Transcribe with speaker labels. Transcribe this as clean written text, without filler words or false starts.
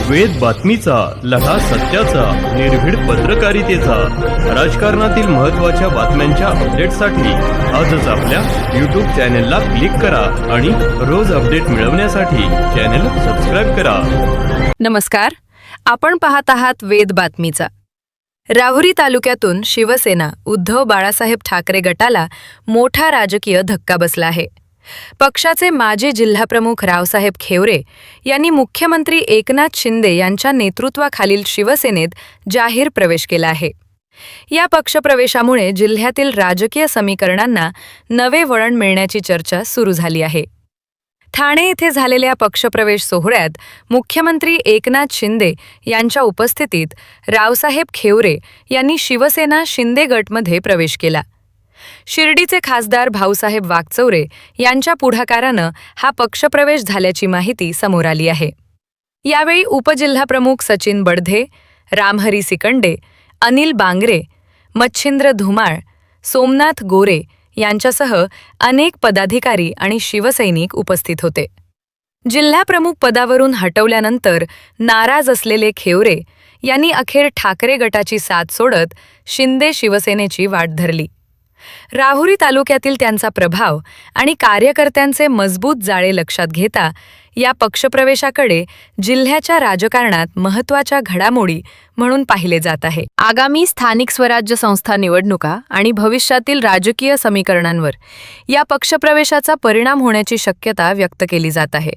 Speaker 1: वेद बातमीचा, लढा सत्याचा, निर्भीड पत्रकारितेचा, राजकारणातील महत्त्वाच्या बातम्यांच्या अपडेटसाठी आजच आपल्या यूट्यूब चॅनेलला क्लिक करा आणि रोज अपडेट मिळवण्यासाठी चॅनेल सबस्क्राईब करा.
Speaker 2: नमस्कार, आपण पाहत आहात वेद बातमीचा. राहुरी तालुक्यातून शिवसेना उद्धव बाळासाहेब ठाकरे गटाला मोठा राजकीय धक्का बसला आहे. पक्षाचे माजी जिल्हाप्रमुख रावसाहेब खेवरे यांनी मुख्यमंत्री एकनाथ शिंदे यांच्या नेतृत्वाखालील शिवसेनेत जाहीर प्रवेश केला आहे. या पक्षप्रवेशामुळे जिल्ह्यातील राजकीय समीकरणांना नवे वळण मिळण्याची चर्चा सुरू झाली आहे. ठाणे येथे झालेल्या पक्षप्रवेश सोहळ्यात मुख्यमंत्री एकनाथ शिंदे यांच्या उपस्थितीत रावसाहेब खेवरे यांनी शिवसेना शिंदे गटमध्ये प्रवेश केला. शिर्डीचे खासदार भाऊसाहेब वागचौरे यांच्या पुढाकारानं हा पक्षप्रवेश झाल्याची माहिती समोर आली आहे. यावेळी उपजिल्हाप्रमुख सचिन बडधे, रामहरी सिकंडे, अनिल बांगरे, मच्छिंद्र धुमाळ, सोमनाथ गोरे यांच्यासह अनेक पदाधिकारी आणि शिवसैनिक उपस्थित होते. जिल्हाप्रमुख पदावरून हटवल्यानंतर नाराज असलेले खेवरे यांनी अखेर ठाकरे गटाची साथ सोडत शिंदे शिवसेनेची वाट धरली. राहुरी तालुक्यातील त्यांचा प्रभाव आणि कार्यकर्त्यांचे मजबूत जाळे लक्षात घेता या पक्षप्रवेशाकडे जिल्ह्याच्या राजकारणात महत्त्वाच्या घडामोडी म्हणून पाहिले जात आहे. आगामी स्थानिक स्वराज्य संस्था निवडणुका आणि भविष्यातील राजकीय समीकरणांवर या पक्षप्रवेशाचा परिणाम होण्याची शक्यता व्यक्त केली जात आहे.